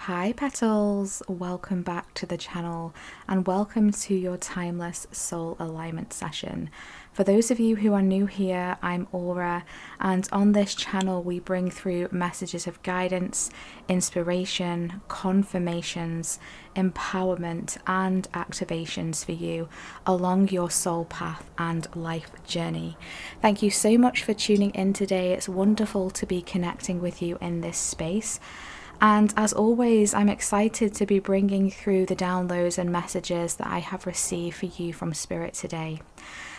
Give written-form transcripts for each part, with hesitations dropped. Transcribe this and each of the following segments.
Hi Petals, welcome back to the channel and welcome to your timeless soul alignment session. For those of you who are new here, I'm Aura, and on this channel we bring through messages of guidance, inspiration, confirmations, empowerment and activations for you along your soul path and life journey. Thank you so much for tuning in today. It's wonderful to be connecting with you in this space. And as always, I'm excited to be bringing through the downloads and messages that I have received for you from Spirit today.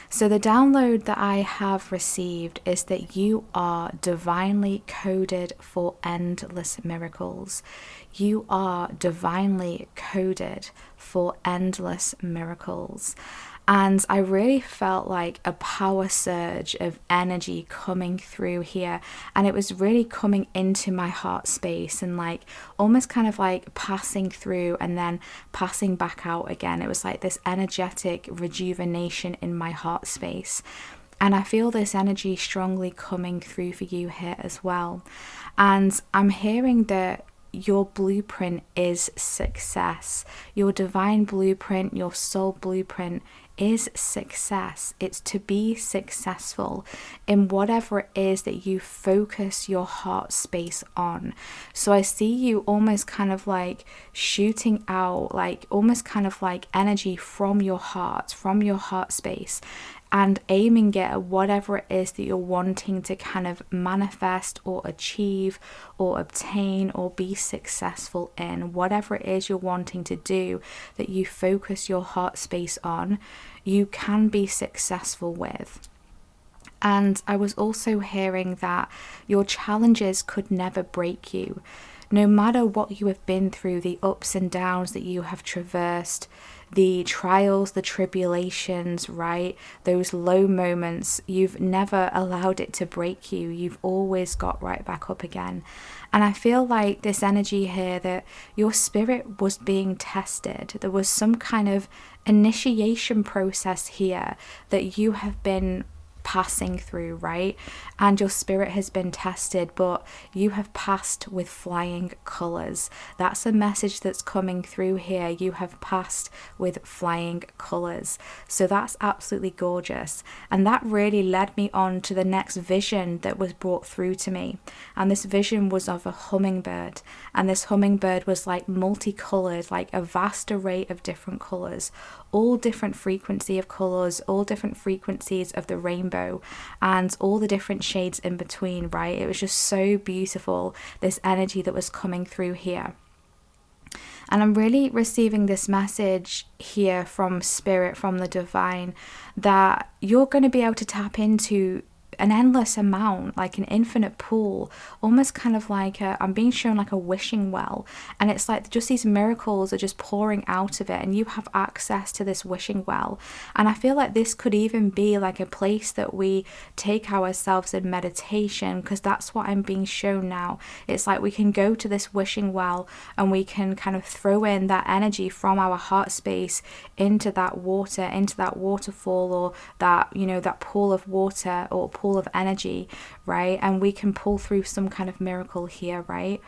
So the download that I have received is that you are divinely coded for endless miracles. You are divinely coded for endless miracles. And I really felt like a power surge of energy coming through here. And it was really coming into my heart space and like almost kind of like passing through and then passing back out again. It was like this energetic rejuvenation in my heart space. And I feel this energy strongly coming through for you here as well. And I'm hearing that your blueprint is success. Your divine blueprint, your soul blueprint is success. It's to be successful in whatever it is that you focus your heart space on. So I see you almost kind of like shooting out, like almost kind of like energy from your heart space, and aiming it at whatever it is that you're wanting to kind of manifest or achieve or obtain or be successful in. Whatever it is you're wanting to do that you focus your heart space on, you can be successful with. And I was also hearing that your challenges could never break you. No matter what you have been through, the ups and downs that you have traversed, the trials, the tribulations, right? Those low moments, you've never allowed it to break you. You've always got right back up again. And I feel like this energy here that your spirit was being tested. There was some kind of initiation process here that you have been passing through, right? And your spirit has been tested, but you have passed with flying colors. That's a message that's coming through here. You have passed with flying colors. So that's absolutely gorgeous. And that really led me on to the next vision that was brought through to me. And this vision was of a hummingbird. And this hummingbird was like multicolored, like a vast array of different colors, all different frequency of colors, all different frequencies of the rainbow, and all the different shades in between, right? It was just so beautiful, this energy that was coming through here. And I'm really receiving this message here from Spirit, from the divine, that you're going to be able to tap into an endless amount, like an infinite pool, almost kind of like I'm being shown like a wishing well, and it's like just these miracles are just pouring out of it, and you have access to this wishing well. And I feel like this could even be like a place that we take ourselves in meditation, because that's what I'm being shown now. It's like we can go to this wishing well and we can kind of throw in that energy from our heart space into that water, into that waterfall, or that, you know, that pool of water or pool of energy, right? And we can pull through some kind of miracle here, right?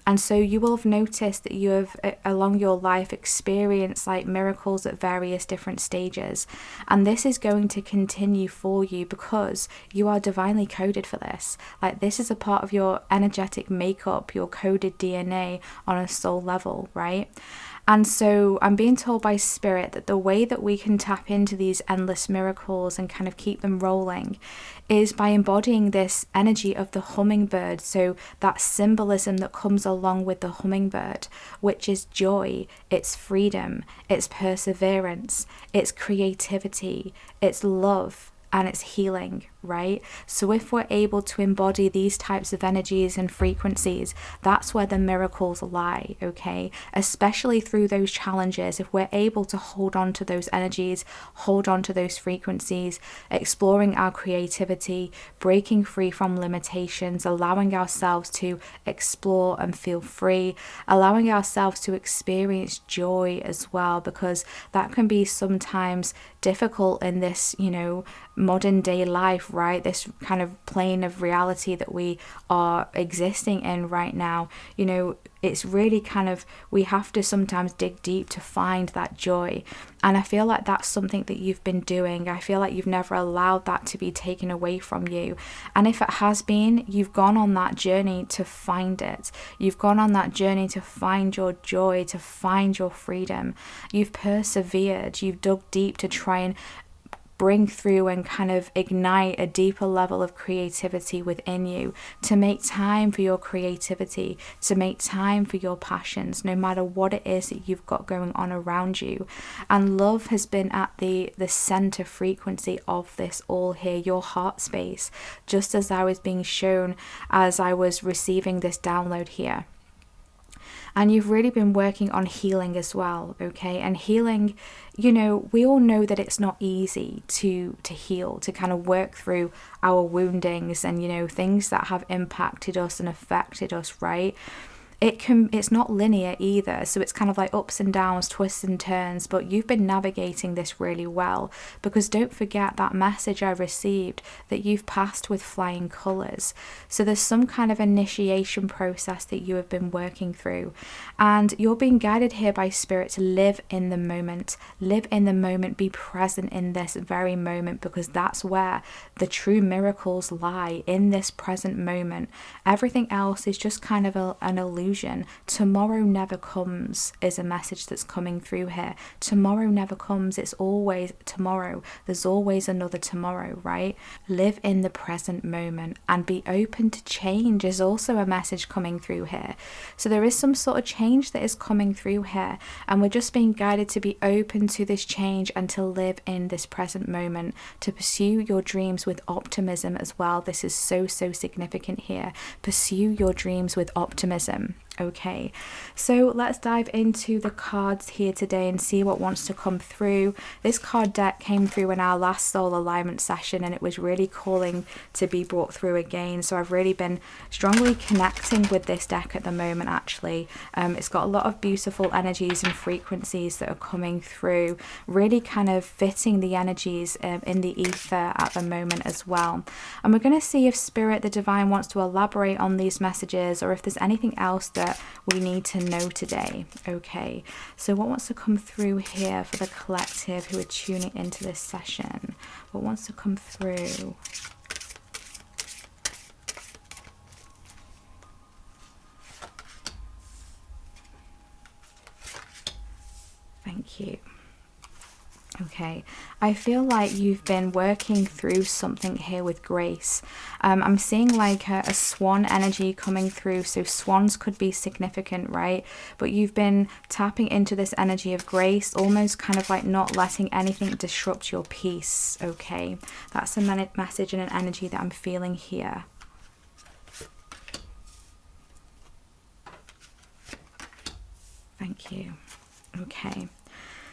And so you will have noticed that you have along your life experienced like miracles at various different stages, and this is going to continue for you because you are divinely coded for this. Like, this is a part of your energetic makeup, your coded DNA on a soul level, right? And so I'm being told by Spirit that the way that we can tap into these endless miracles and kind of keep them rolling is by embodying this energy of the hummingbird. So that symbolism that comes along with the hummingbird, which is joy, it's freedom, it's perseverance, it's creativity, it's love, and it's healing, right? So if we're able to embody these types of energies and frequencies, that's where the miracles lie, okay? Especially through those challenges, if we're able to hold on to those energies, hold on to those frequencies, exploring our creativity, breaking free from limitations, allowing ourselves to explore and feel free, allowing ourselves to experience joy as well, because that can be sometimes difficult in this, you know, modern day life live, right? This kind of plane of reality that we are existing in right now, you know, it's really kind of, we have to sometimes dig deep to find that joy. And I feel like that's something that you've been doing. I feel like you've never allowed that to be taken away from you. And if it has been, you've gone on that journey to find it. You've gone on that journey to find your joy, to find your freedom. You've persevered. You've dug deep to try and bring through and kind of ignite a deeper level of creativity within you, to make time for your creativity, to make time for your passions, no matter what it is that you've got going on around you. And love has been at the center frequency of this all here, your heart space, just as I was being shown as I was receiving this download here. And you've really been working on healing as well, okay? And healing, you know, we all know that it's not easy to heal, to kind of work through our woundings and, you know, things that have impacted us and affected us, right? It's not linear either, so it's kind of like ups and downs, twists and turns, but you've been navigating this really well, because don't forget that message I received, that you've passed with flying colors. So there's some kind of initiation process that you have been working through, and you're being guided here by Spirit to live in the moment, be present in this very moment, because that's where the true miracles lie, in this present moment. Everything else is just kind of an illusion. Tomorrow never comes is a message that's coming through here. Tomorrow never comes. It's always tomorrow. There's always another tomorrow, right? Live in the present moment and be open to change is also a message coming through here. So there is some sort of change that is coming through here, and we're just being guided to be open to this change and to live in this present moment, to pursue your dreams with optimism as well. This is so significant here. Pursue your dreams with optimism. Okay, so let's dive into the cards here today and see what wants to come through. This card deck came through in our last soul alignment session, and it was really calling to be brought through again. So I've really been strongly connecting with this deck at the moment, actually. It's got a lot of beautiful energies and frequencies that are coming through, really kind of fitting the energies in the ether at the moment as well. And we're going to see if Spirit, the Divine, wants to elaborate on these messages, or if there's anything else that we need to know today. Okay, so what wants to come through here for the collective who are tuning into this session? What wants to come through? Thank you. Okay, I feel like you've been working through something here with grace. I'm seeing like a swan energy coming through, so swans could be significant, right? But you've been tapping into this energy of grace, almost kind of like not letting anything disrupt your peace, okay? That's a message and an energy that I'm feeling here. Thank you. Okay.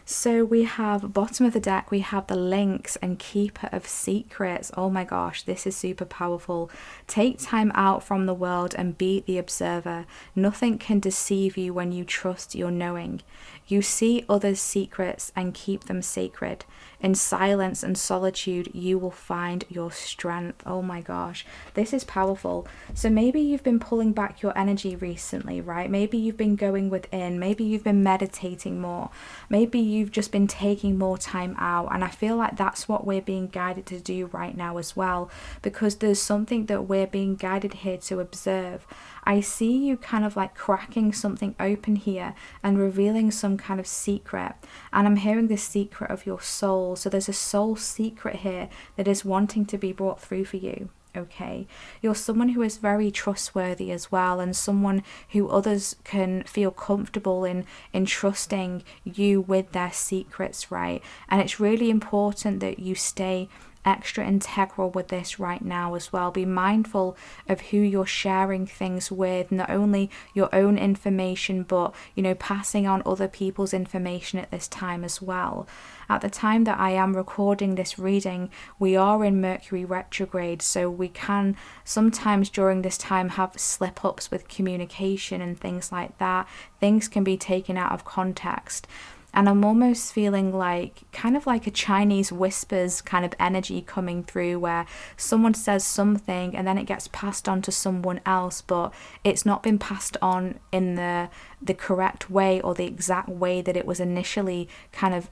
So we have bottom of the deck, we have the Lynx and Keeper of Secrets. Oh my gosh, this is super powerful. Take time out from the world and be the observer. Nothing can deceive you when you trust your knowing. You see others' secrets and keep them sacred. In silence and solitude, you will find your strength. Oh my gosh, this is powerful. So maybe you've been pulling back your energy recently, right? Maybe you've been going within. Maybe you've been meditating more. Maybe you've just been taking more time out. And I feel like that's what we're being guided to do right now as well, because there's something that we're being guided here to observe. I see you kind of like cracking something open here and revealing some kind of secret. And I'm hearing the secret of your soul. So there's a soul secret here that is wanting to be brought through for you. Okay, you're someone who is very trustworthy as well, and someone who others can feel comfortable in trusting you with their secrets, right? And it's really important that you stay extra integral with this right now as well. Be mindful of who you're sharing things with, not only your own information, but, you know, passing on other people's information at this time as well. At the time that I am recording this reading, we are in Mercury retrograde, so we can sometimes during this time have slip-ups with communication and things like that. Things can be taken out of context. And I'm almost feeling like kind of like a Chinese whispers kind of energy coming through, where someone says something and then it gets passed on to someone else, but it's not been passed on in the correct way or the exact way that it was initially kind of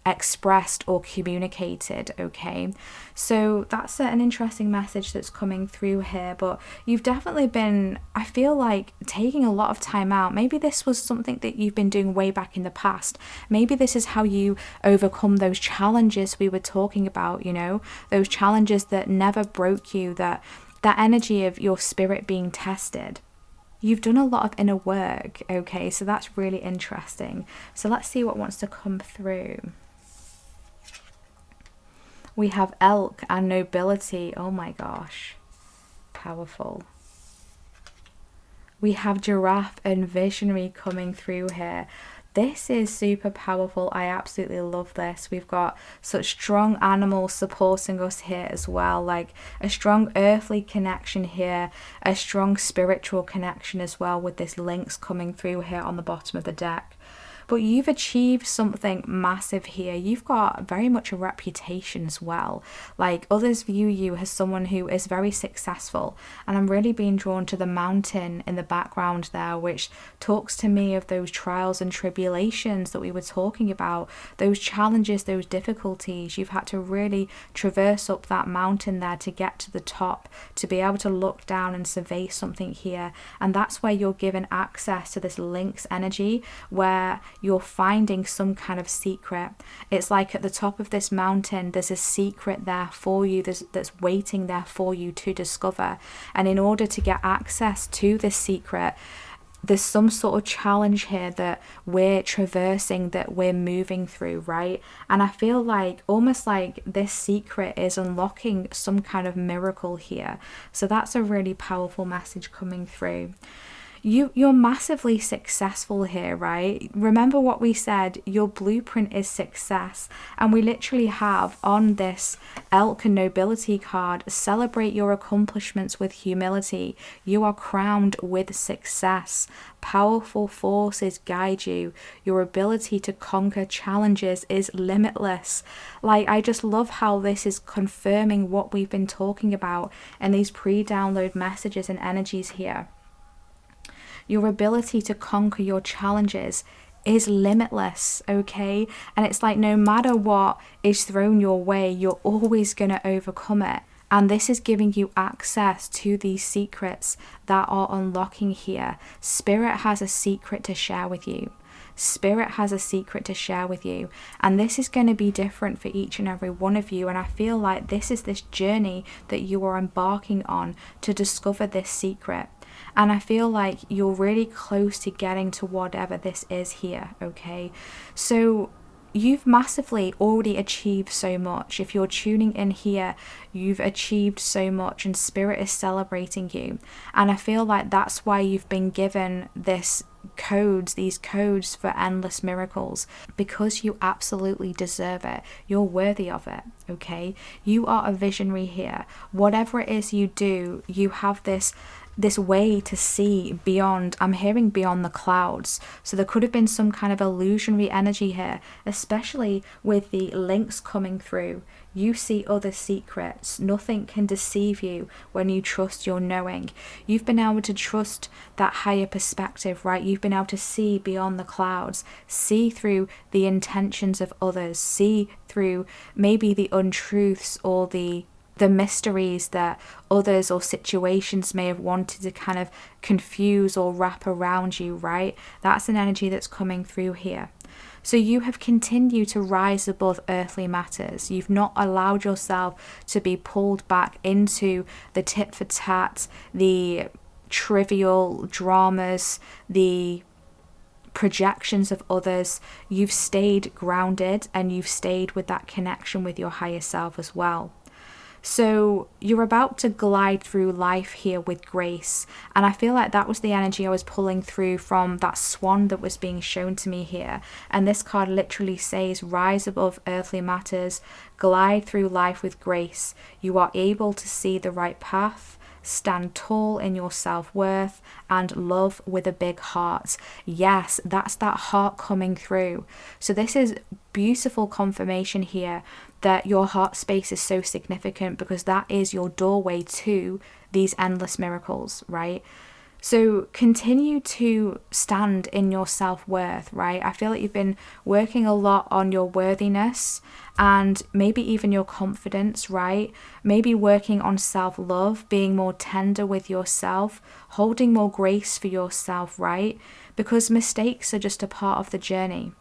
expressed or communicated. Okay, so that's an interesting message that's coming through here. But you've definitely been, I feel like, taking a lot of time out. Maybe this was something that you've been doing way back in the past. Maybe this is how you overcome those challenges we were talking about, you know, those challenges that never broke you, that energy of your spirit being tested. You've done a lot of inner work. Okay, so that's really interesting. So let's see what wants to come through. We have elk and nobility. Oh my gosh, powerful. We have giraffe and visionary coming through here. This is super powerful. I absolutely love this. We've got such strong animals supporting us here as well, like a strong earthly connection here, a strong spiritual connection as well, with this lynx coming through here on the bottom of the deck. But you've achieved something massive here. You've got very much a reputation as well. Like, others view you as someone who is very successful. And I'm really being drawn to the mountain in the background there, which talks to me of those trials and tribulations that we were talking about, those challenges, those difficulties. You've had to really traverse up that mountain there to get to the top, to be able to look down and survey something here. And that's where you're given access to this lynx energy, where you're finding some kind of secret. It's like at the top of this mountain, there's a secret there for you, that's waiting there for you to discover. And in order to get access to this secret, there's some sort of challenge here that we're traversing, that we're moving through, right? And I feel like almost like this secret is unlocking some kind of miracle here. So that's a really powerful message coming through. You're massively successful here, right? Remember what we said, your blueprint is success. And we literally have on this elk and nobility card, celebrate your accomplishments with humility. You are crowned with success. Powerful forces guide you. Your ability to conquer challenges is limitless. Like, I just love how this is confirming what we've been talking about in these pre-download messages and energies here. Your ability to conquer your challenges is limitless, okay? And it's like, no matter what is thrown your way, you're always going to overcome it. And this is giving you access to these secrets that are unlocking here. Spirit has a secret to share with you. Spirit has a secret to share with you. And this is going to be different for each and every one of you. And I feel like this is this journey that you are embarking on to discover this secret. And I feel like you're really close to getting to whatever this is here, okay? So you've massively already achieved so much. If you're tuning in here, you've achieved so much, and Spirit is celebrating you. And I feel like that's why you've been given these codes for endless miracles, because you absolutely deserve it. You're worthy of it, okay? You are a visionary here. Whatever it is you do, you have this way to see beyond. I'm hearing beyond the clouds. So there could have been some kind of illusionary energy here, especially with the links coming through. You see other secrets. Nothing can deceive you when you trust your knowing. You've been able to trust that higher perspective, right? You've been able to see beyond the clouds, see through the intentions of others, see through maybe the untruths or the mysteries that others or situations may have wanted to kind of confuse or wrap around you, right? That's an energy that's coming through here. So you have continued to rise above earthly matters. You've not allowed yourself to be pulled back into the tit for tat, the trivial dramas, the projections of others. You've stayed grounded, and you've stayed with that connection with your higher self as well. So you're about to glide through life here with grace. And I feel like that was the energy I was pulling through from that swan that was being shown to me here. And this card literally says, rise above earthly matters, glide through life with grace. You are able to see the right path, stand tall in your self-worth, and love with a big heart. Yes, that's that heart coming through. So this is beautiful confirmation here that your heart space is so significant, because that is your doorway to these endless miracles, right? So continue to stand in your self-worth, right? I feel like you've been working a lot on your worthiness and maybe even your confidence, right? Maybe working on self-love, being more tender with yourself, holding more grace for yourself, right? Because mistakes are just a part of the journey.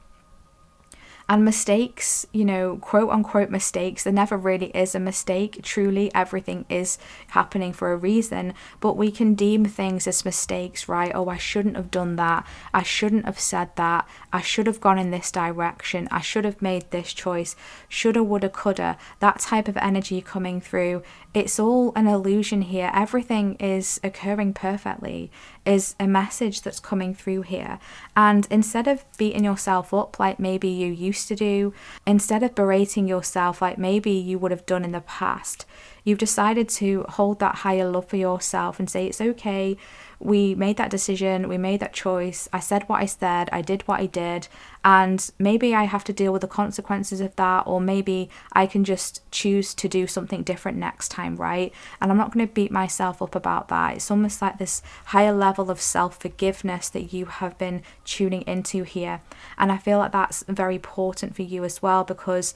And mistakes, you know, quote unquote mistakes, there never really is a mistake. Truly, everything is happening for a reason, but we can deem things as mistakes, right? Oh, I shouldn't have done that. I shouldn't have said that. I should have gone in this direction. I should have made this choice. Shoulda, woulda, coulda. That type of energy coming through. It's all an illusion here. Everything is occurring perfectly, is a message that's coming through here. And instead of beating yourself up like maybe you used to do, instead of berating yourself like maybe you would have done in the past, you've decided to hold that higher love for yourself and say, it's okay. We made that decision, we made that choice, I said what I said, I did what I did, and maybe I have to deal with the consequences of that, or maybe I can just choose to do something different next time, right? And I'm not going to beat myself up about that. It's almost like this higher level of self-forgiveness that you have been tuning into here. And I feel like that's very important for you as well, because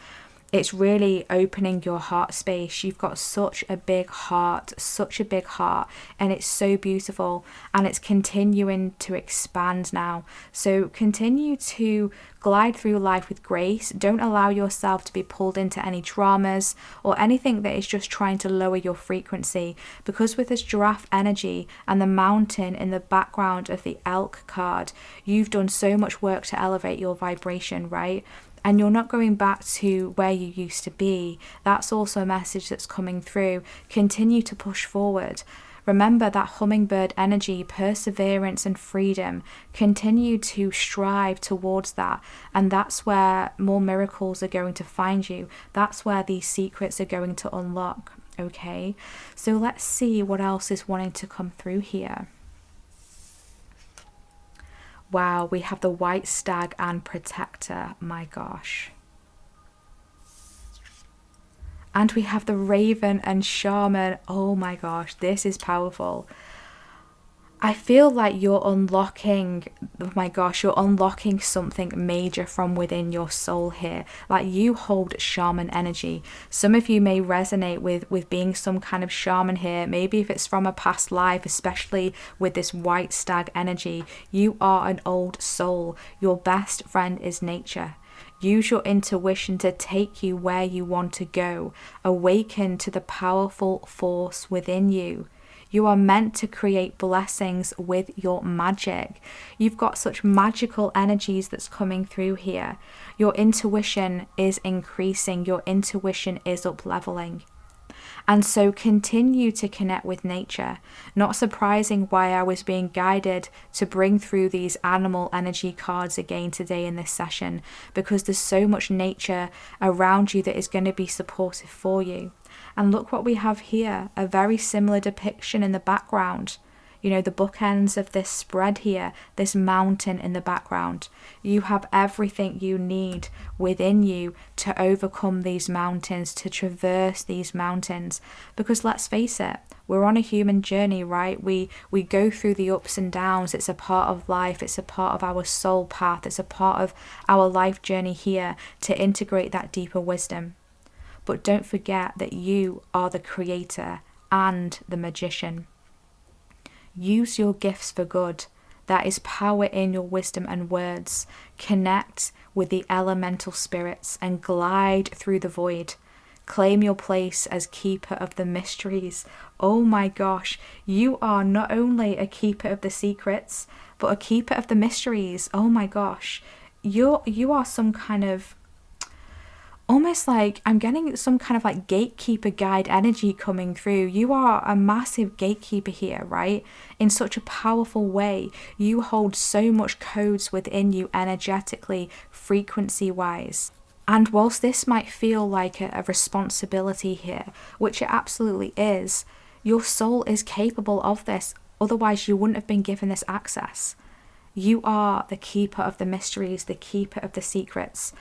it's really opening your heart space. You've got such a big heart, and it's so beautiful, and it's continuing to expand now. So continue to glide through life with grace. Don't allow yourself to be pulled into any dramas or anything that is just trying to lower your frequency, because with this giraffe energy and the mountain in the background of the elk card, you've done so much work to elevate your vibration, right? And you're not going back to where you used to be. That's also a message that's coming through. Continue to push forward. Remember that hummingbird energy, perseverance and freedom. Continue to strive towards that. And that's where more miracles are going to find you. That's where these secrets are going to unlock. Okay, so let's see what else is wanting to come through here. Wow, we have the white stag and protector. My gosh. And we have the raven and shaman. Oh my gosh, this is powerful. I feel like you're unlocking, oh my gosh, you're unlocking something major from within your soul here. Like, you hold shaman energy. Some of you may resonate with being some kind of shaman here. Maybe if it's from a past life, especially with this white stag energy. You are an old soul. Your best friend is nature. Use your intuition to take you where you want to go. Awaken to the powerful force within you. You are meant to create blessings with your magic. You've got such magical energies that's coming through here. Your intuition is increasing. Your intuition is up-leveling. And so continue to connect with nature. Not surprising why I was being guided to bring through these animal energy cards again today in this session, because there's so much nature around you that is going to be supportive for you. And look what we have here, a very similar depiction in the background. You know, the bookends of this spread here, this mountain in the background. You have everything you need within you to overcome these mountains, to traverse these mountains. Because let's face it, we're on a human journey, right? We go through the ups and downs. It's a part of life. It's a part of our soul path. It's a part of our life journey here to integrate that deeper wisdom. But don't forget that you are the creator and the magician. Use your gifts for good. There is power in your wisdom and words. Connect with the elemental spirits and glide through the void. Claim your place as keeper of the mysteries. Oh my gosh, you are not only a keeper of the secrets, but a keeper of the mysteries. Oh my gosh, you are some kind of, almost like, I'm getting some kind of like gatekeeper guide energy coming through. You are a massive gatekeeper here, right? In such a powerful way. You hold so much codes within you energetically, frequency wise. And whilst this might feel like a responsibility here, which it absolutely is, Your soul is capable of this. Otherwise, you wouldn't have been given this access. You are the keeper of the mysteries, the keeper of the secrets.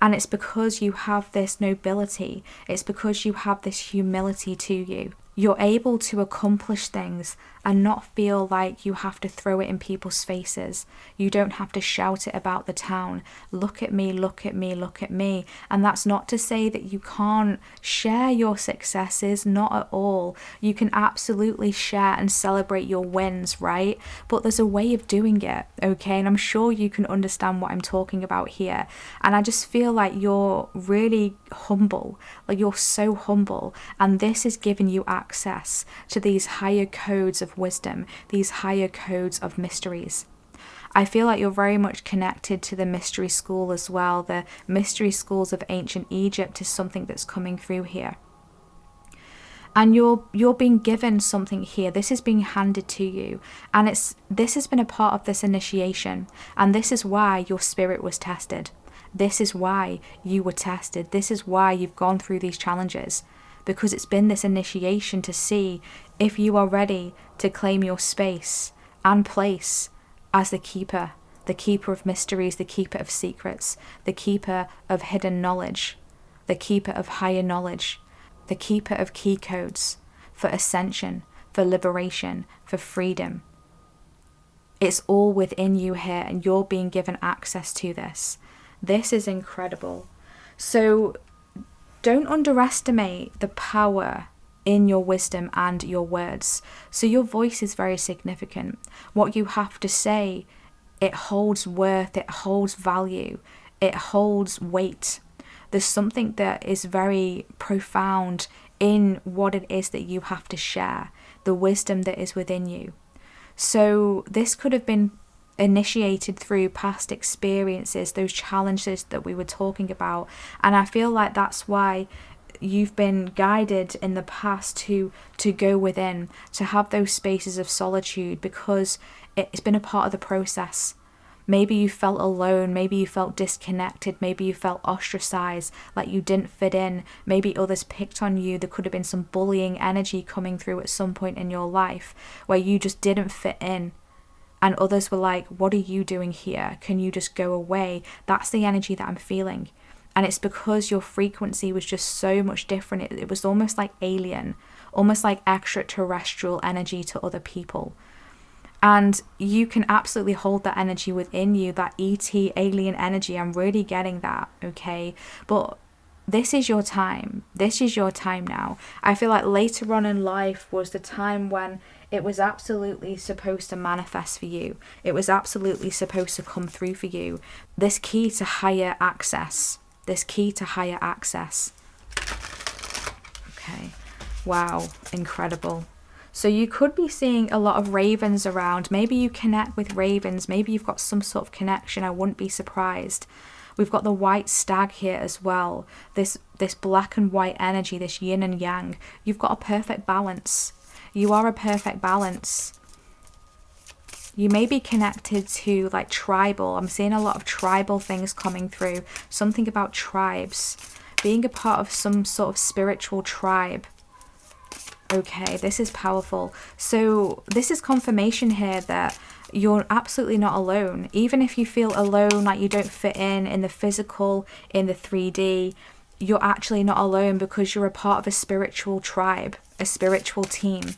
And it's because you have this nobility. It's because you have this humility to you. You're able to accomplish things and not feel like you have to throw it in people's faces. You don't have to shout it about the town. Look at me, look at me, look at me. And that's not to say that you can't share your successes, not at all. You can absolutely share and celebrate your wins, right? But there's a way of doing it, okay? And I'm sure you can understand what I'm talking about here. And I just feel like you're really humble, like you're so humble. And this is giving you access to these higher codes of wisdom, these higher codes of mysteries. I feel like you're very much connected to the mystery school as well. The mystery schools of ancient Egypt is something that's coming through here. And you're being given something here. This is being handed to you. And this has been a part of this initiation. And this is why your spirit was tested. This is why you were tested. This is why you've gone through these challenges. Because it's been this initiation to see if you are ready to claim your space and place as the keeper of mysteries, the keeper of secrets, the keeper of hidden knowledge, the keeper of higher knowledge, the keeper of key codes for ascension, for liberation, for freedom. It's all within you here, and you're being given access to this. This is incredible. So don't underestimate the power in your wisdom and your words. So your voice is very significant. What you have to say, it holds worth, it holds value, it holds weight. There's something that is very profound in what it is that you have to share, the wisdom that is within you. So this could have been initiated through past experiences, those challenges that we were talking about. And I feel like that's why you've been guided in the past to go within, to have those spaces of solitude, because it's been a part of the process. Maybe you felt alone, maybe you felt disconnected, maybe you felt ostracized, like you didn't fit in, maybe others picked on you. There could have been some bullying energy coming through at some point in your life where you just didn't fit in. And others were like, what are you doing here? Can you just go away? That's the energy that I'm feeling. And it's because your frequency was just so much different. It was almost like alien, almost like extraterrestrial energy to other people. And you can absolutely hold that energy within you, that ET alien energy. I'm really getting that, okay? But this is your time. This is your time now. I feel like later on in life was the time when it was absolutely supposed to manifest for you. It was absolutely supposed to come through for you. This key to higher access. This key to higher access. Okay. Wow. Incredible. So you could be seeing a lot of ravens around. Maybe you connect with ravens. Maybe you've got some sort of connection. I wouldn't be surprised. We've got the white stag here as well. This black and white energy, this yin and yang. You've got a perfect balance. You are a perfect balance. You may be connected to like tribal. I'm seeing a lot of tribal things coming through. Something about tribes. Being a part of some sort of spiritual tribe. Okay, this is powerful. So this is confirmation here that you're absolutely not alone. Even if you feel alone, like you don't fit in the physical, in the 3D, you're actually not alone, because you're a part of a spiritual tribe, a spiritual team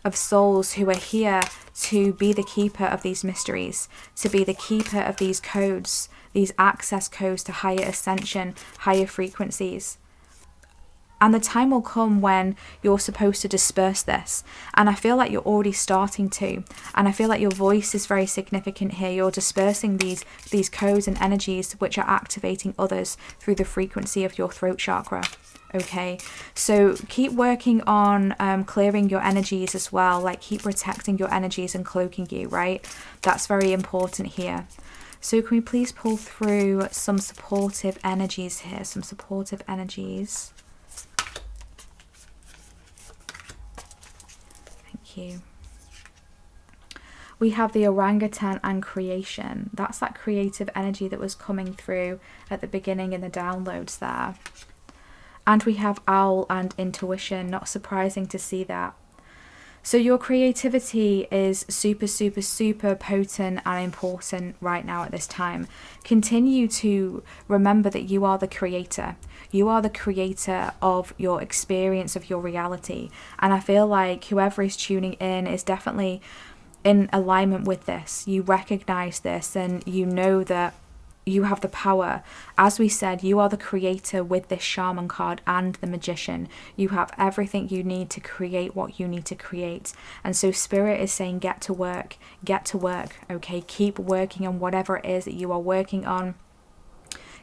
of souls who are here to be the keeper of these mysteries, to be the keeper of these codes, these access codes to higher ascension, higher frequencies. And the time will come when you're supposed to disperse this. And I feel like you're already starting to. And I feel like your voice is very significant here. You're dispersing these codes and energies which are activating others through the frequency of your throat chakra. Okay, so keep working on clearing your energies as well. Like keep protecting your energies and cloaking you, right? That's very important here. So can we please pull through some supportive energies here? Some supportive energies. You. We have the orangutan and creation. That's that creative energy that was coming through at the beginning in the downloads there. And we have owl and intuition. Not surprising to see that. So your creativity is super, super, super potent and important right now at this time. Continue to remember that you are the creator. You are the creator of your experience, of your reality. And I feel like whoever is tuning in is definitely in alignment with this. You recognize this and you know that you have the power. As we said, you are the creator with this shaman card and the magician. You have everything you need to create what you need to create. And so spirit is saying, get to work, okay? Keep working on whatever it is that you are working on.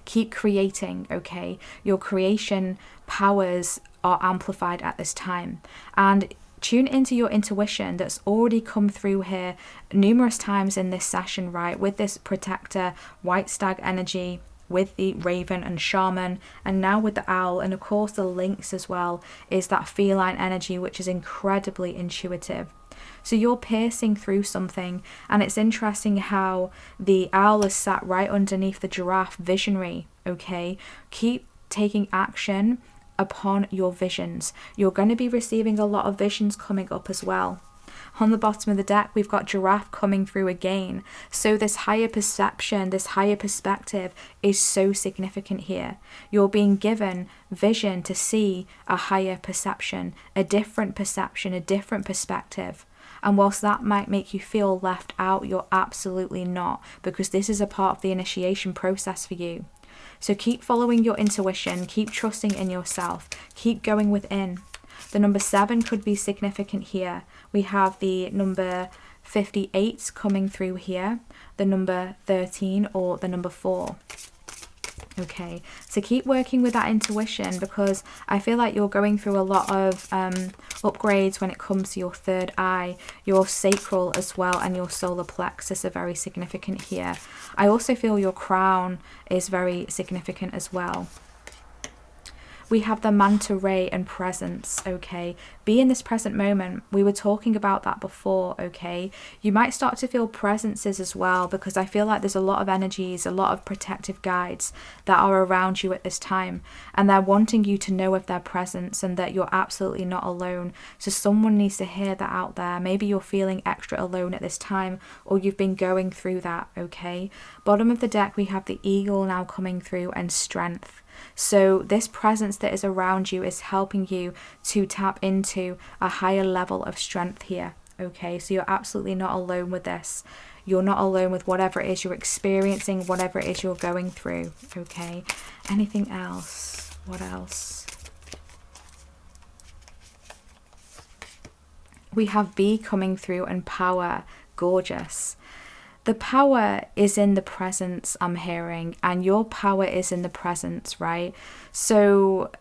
Keep creating, okay? Your creation powers are amplified at this time. And tune into your intuition that's already come through here numerous times in this session, right? With this protector, white stag energy, with the raven and shaman, and now with the owl, and of course the lynx as well, is that feline energy, which is incredibly intuitive. So you're piercing through something, and it's interesting how the owl is sat right underneath the giraffe, visionary, okay? Keep taking action upon your visions. You're going to be receiving a lot of visions coming up as well. On the bottom of the deck, we've got giraffe coming through again. So this higher perception, this higher perspective is so significant here. You're being given vision to see a higher perception, a different perspective. And whilst that might make you feel left out, you're absolutely not, because this is a part of the initiation process for you. So keep following your intuition, keep trusting in yourself, keep going within. The number 7 could be significant here. We have the number 58 coming through here, the number 13 or the number 4. Okay, so keep working with that intuition, because I feel like you're going through a lot of upgrades when it comes to your third eye, your sacral as well, and your solar plexus are very significant here. I also feel your crown is very significant as well. We have the manta ray and presence, okay? Be in this present moment. We were talking about that before, okay? You might start to feel presences as well, because I feel like there's a lot of energies, a lot of protective guides that are around you at this time, and they're wanting you to know of their presence and that you're absolutely not alone. So someone needs to hear that out there. Maybe you're feeling extra alone at this time, or you've been going through that, okay? Bottom of the deck, we have the eagle now coming through, and strength. So this presence that is around you is helping you to tap into a higher level of strength here, okay? So you're absolutely not alone with this. You're not alone with whatever it is you're experiencing, whatever it is you're going through, okay? Anything else? What else? We have B coming through, and power, gorgeous. The power is in the presence, I'm hearing, and your power is in the presence, right? So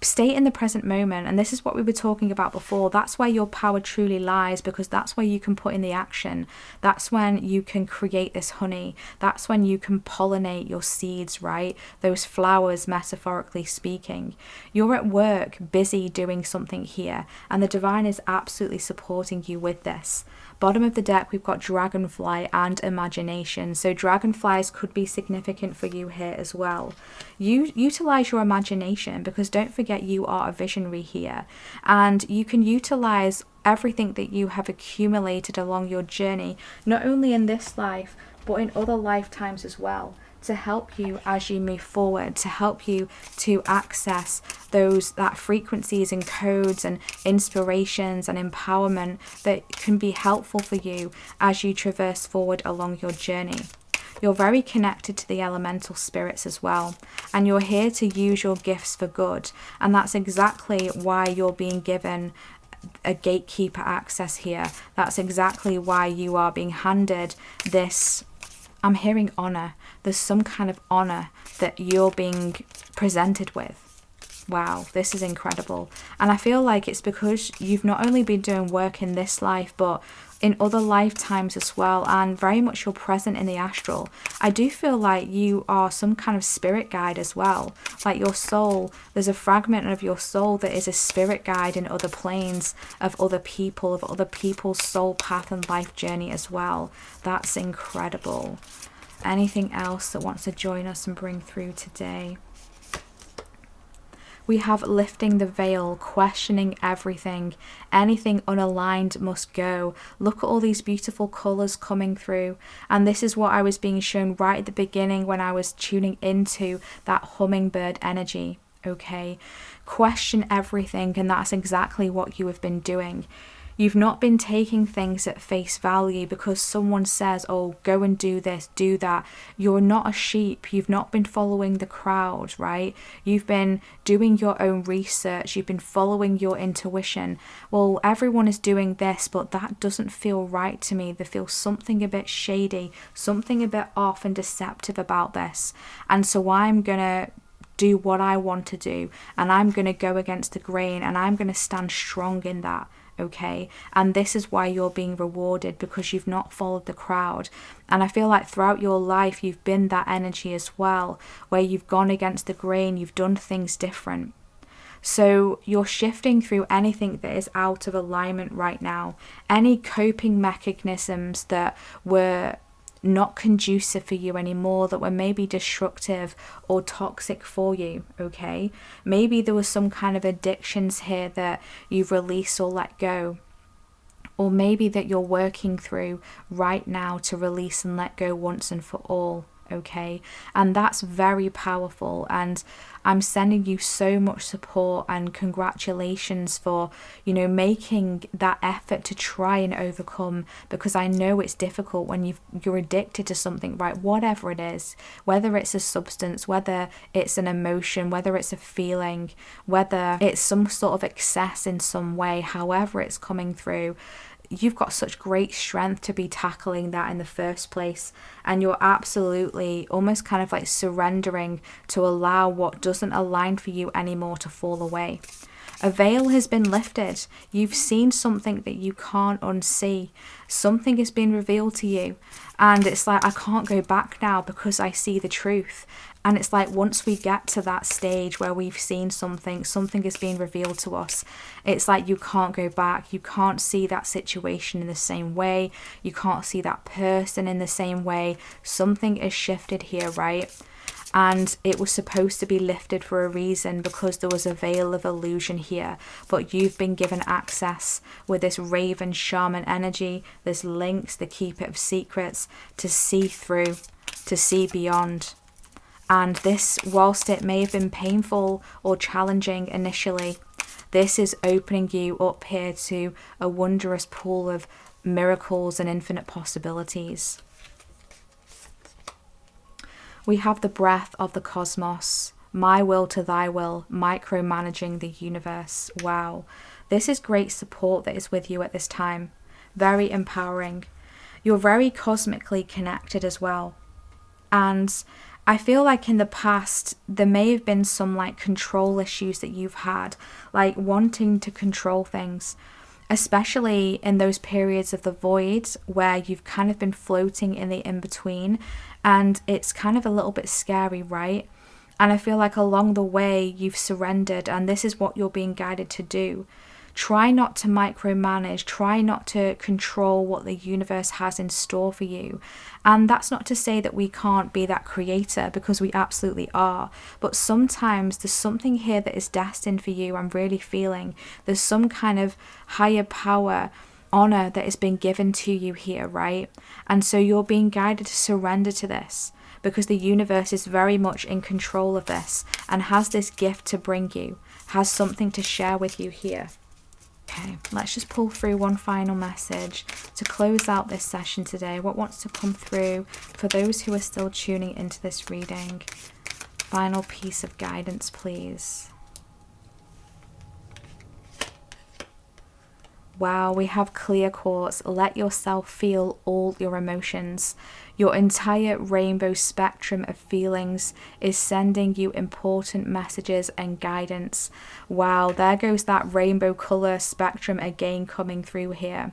stay in the present moment, and this is what we were talking about before. That's where your power truly lies, because that's where you can put in the action. That's when you can create this honey. That's when you can pollinate your seeds, right? Those flowers, metaphorically speaking. You're at work, busy doing something here, and the divine is absolutely supporting you with this. Bottom of the deck, we've got dragonfly and imagination. So dragonflies could be significant for you here as well. You utilize your imagination, because don't forget you are a visionary here, and you can utilize everything that you have accumulated along your journey, not only in this life but in other lifetimes as well, to help you as you move forward, to help you to access that frequencies and codes and inspirations and empowerment that can be helpful for you as you traverse forward along your journey. You're very connected to the elemental spirits as well, and you're here to use your gifts for good, and that's exactly why you're being given a gatekeeper access here. That's exactly why you are being handed this, I'm hearing honor. There's some kind of honor that you're being presented with. Wow, this is incredible. And I feel like it's because you've not only been doing work in this life, but in other lifetimes as well, and very much you're present in the astral. I do feel like you are some kind of spirit guide as well. Like your soul, there's a fragment of your soul that is a spirit guide in other planes of other people, of other people's soul path and life journey as well. That's incredible. Anything else that wants to join us and bring through today? We have lifting the veil, questioning everything. Anything unaligned must go. Look at all these beautiful colours coming through. And this is what I was being shown right at the beginning when I was tuning into that hummingbird energy. Okay, question everything, and that's exactly what you have been doing. You've not been taking things at face value because someone says, oh, go and do this, do that. You're not a sheep. You've not been following the crowd, right? You've been doing your own research. You've been following your intuition. Well, everyone is doing this, but that doesn't feel right to me. There feels something a bit shady, something a bit off and deceptive about this. And so I'm going to do what I want to do, and I'm going to go against the grain, and I'm going to stand strong in that. Okay, and this is why you're being rewarded, because you've not followed the crowd. And I feel like throughout your life you've been that energy as well, where you've gone against the grain, you've done things different. So you're shifting through anything that is out of alignment right now, any coping mechanisms that were not conducive for you anymore, that were maybe destructive or toxic for you. Okay, maybe there was some kind of addictions here that you've released or let go, or maybe that you're working through right now to release and let go once and for all. Okay, and that's very powerful, and I'm sending you so much support and congratulations for, you know, making that effort to try and overcome, because I know it's difficult when you're addicted to something, right? Whatever it is, whether it's a substance, whether it's an emotion, whether it's a feeling, whether it's some sort of excess in some way, however it's coming through, you've got such great strength to be tackling that in the first place, and you're absolutely almost kind of like surrendering to allow what doesn't align for you anymore to fall away. A veil has been lifted. You've seen something that you can't unsee. Something has been revealed to you, and it's like, I can't go back now because I see the truth. And it's like, once we get to that stage where we've seen something is being revealed to us, it's like you can't go back. You can't see that situation in the same way. You can't see that person in the same way. Something is shifted here, right? And it was supposed to be lifted for a reason, because there was a veil of illusion here. But you've been given access with this raven shaman energy, this lynx, the keeper of secrets, to see through, to see beyond. And this, whilst it may have been painful or challenging initially, this is opening you up here to a wondrous pool of miracles and infinite possibilities. We have the breath of the cosmos, my will to thy will, micromanaging the universe. Wow, this is great support that is with you at this time. Very empowering. You're very cosmically connected as well. And I feel like in the past, there may have been some like control issues that you've had, like wanting to control things, especially in those periods of the void where you've kind of been floating in the in-between, and it's kind of a little bit scary, right? And I feel like along the way you've surrendered, and this is what you're being guided to do. Try not to micromanage, try not to control what the universe has in store for you. And that's not to say that we can't be that creator, because we absolutely are. But sometimes there's something here that is destined for you. I'm really feeling there's some kind of higher power, honor that has been given to you here, right? And so you're being guided to surrender to this, because the universe is very much in control of this and has this gift to bring you, has something to share with you here. Okay, let's just pull through one final message to close out this session today. What wants to come through for those who are still tuning into this reading? Final piece of guidance, please. Wow, we have clear quartz. Let yourself feel all your emotions. Your entire rainbow spectrum of feelings is sending you important messages and guidance. Wow, there goes that rainbow color spectrum again coming through here.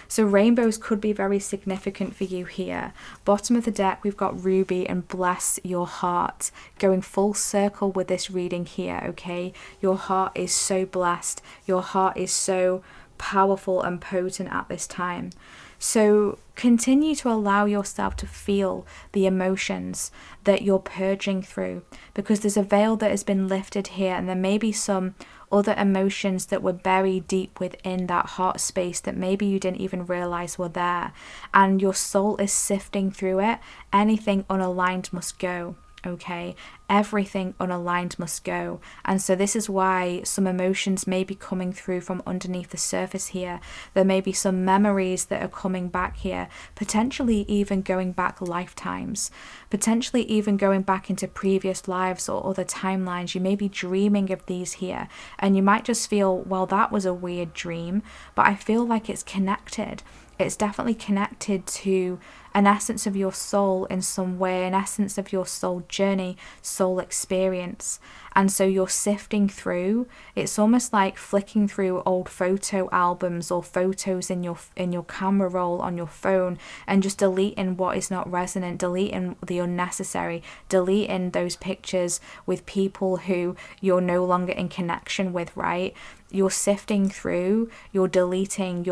So rainbows could be very significant for you here. Bottom of the deck, we've got Ruby and Bless Your Heart, going full circle with this reading here, okay? Your heart is so blessed. Your heart is so powerful and potent at this time. So continue to allow yourself to feel the emotions that you're purging through, because there's a veil that has been lifted here, and there may be some other emotions that were buried deep within that heart space that maybe you didn't even realize were there, and your soul is sifting through it. Anything unaligned must go. Okay, everything unaligned must go. And so this is why some emotions may be coming through from underneath the surface here. There may be some memories that are coming back here, potentially even going back lifetimes, potentially even going back into previous lives or other timelines. You may be dreaming of these here, and you might just feel, well, that was a weird dream, but I feel like it's connected. It's definitely connected to an essence of your soul in some way, an essence of your soul journey, soul experience. And so you're sifting through. It's almost like flicking through old photo albums or photos in your camera roll on your phone, and just deleting what is not resonant, deleting the unnecessary, deleting those pictures with people who you're no longer in connection with, right? You're sifting through, you're deleting,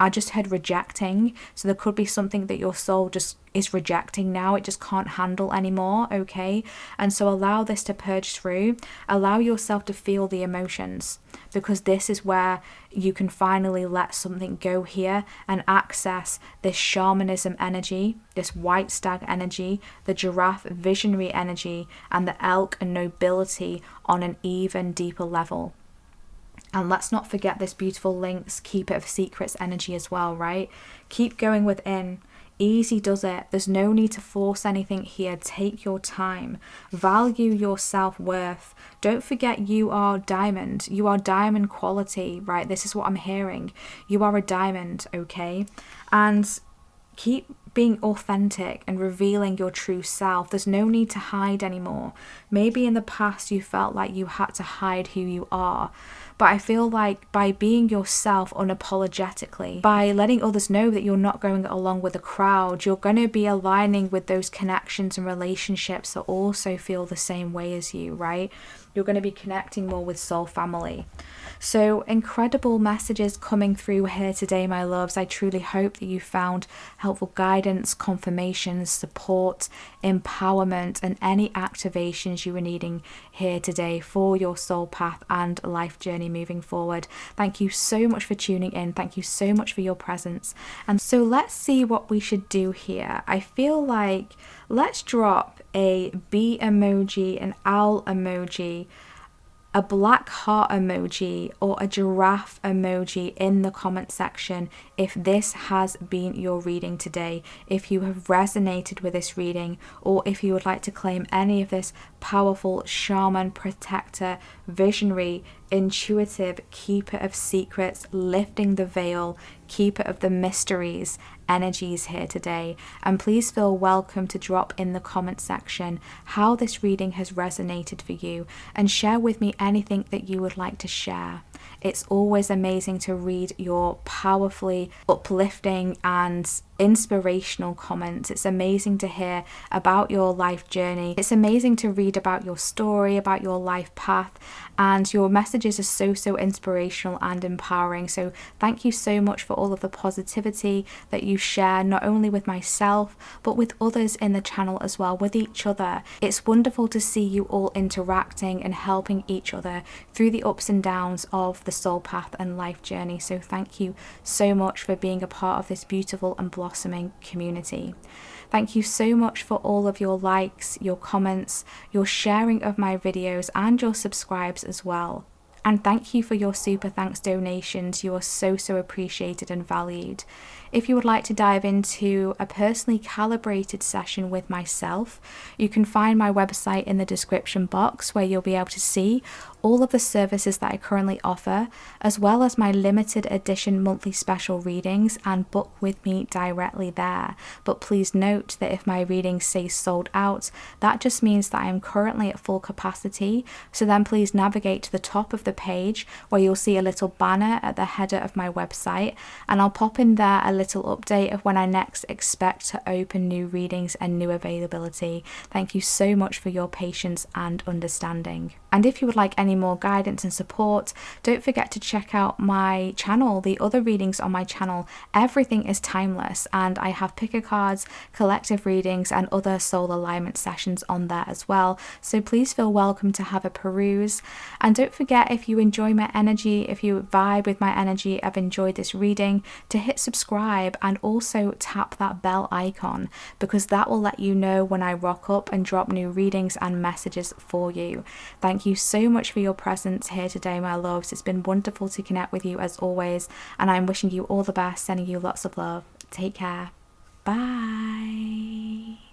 I just heard rejecting. So there could be something that your soul just is rejecting now. It just can't handle anymore, okay? And so allow this to purge through. Allow yourself to feel the emotions, because this is where you can finally let something go here and access this shamanism energy, this white stag energy, the giraffe visionary energy, and the elk and nobility on an even deeper level. And let's not forget this beautiful Lynx, keeper of secrets energy as well, right? Keep going within. Easy does it. There's no need to force anything here. Take your time. Value your self-worth. Don't forget you are diamond. You are diamond quality, right? This is what I'm hearing. You are a diamond, okay? And keep being authentic and revealing your true self. There's no need to hide anymore. Maybe in the past you felt like you had to hide who you are. But I feel like by being yourself unapologetically, by letting others know that you're not going along with the crowd, you're going to be aligning with those connections and relationships that also feel the same way as you, right? You're going to be connecting more with soul family. So incredible messages coming through here today, my loves. I truly hope that you found helpful guidance, confirmations, support, empowerment, and any activations you were needing here today for your soul path and life journey moving forward. Thank you so much for tuning in. Thank you so much for your presence. And so let's see what we should do here. I feel like let's drop a bee emoji, an owl emoji, a black heart emoji, or a giraffe emoji in the comment section if this has been your reading today, if you have resonated with this reading, or if you would like to claim any of this powerful shaman, protector, visionary, intuitive, keeper of secrets, lifting the veil, keeper of the mysteries energies here today. And please feel welcome to drop in the comment section how this reading has resonated for you, and share with me anything that you would like to share. It's always amazing to read your powerfully uplifting and inspirational comments. It's amazing to hear about your life journey. It's amazing to read about your story, about your life path, and your messages are so inspirational and empowering. So thank you so much for all of the positivity that you share, not only with myself, but with others in the channel as well, with each other. It's wonderful to see you all interacting and helping each other through the ups and downs of the soul path and life journey. So thank you so much for being a part of this beautiful and blossoming community. Thank you so much for all of your likes, your comments, your sharing of my videos, and your subscribes as well. And thank you for your super thanks donations. You are so appreciated and valued. If you would like to dive into a personally calibrated session with myself, you can find my website in the description box, where you'll be able to see all of the services that I currently offer, as well as my limited edition monthly special readings, and book with me directly there. But please note that if my readings say sold out, that just means that I am currently at full capacity. So then please navigate to the top of the page, where you'll see a little banner at the header of my website, and I'll pop in there a little update of when I next expect to open new readings and new availability. Thank you so much for your patience and understanding. And if you would like any more guidance and support, don't forget to check out my channel, the other readings on my channel. Everything is timeless, and I have picker cards, collective readings, and other soul alignment sessions on there as well. So please feel welcome to have a peruse. And don't forget, if you enjoy my energy, if you vibe with my energy, have enjoyed this reading, to hit subscribe and also tap that bell icon, because that will let you know when I rock up and drop new readings and messages for you. Thank you so much for your presence here today, my loves. It's been wonderful to connect with you as always, and I'm wishing you all the best, sending you lots of love. Take care. Bye.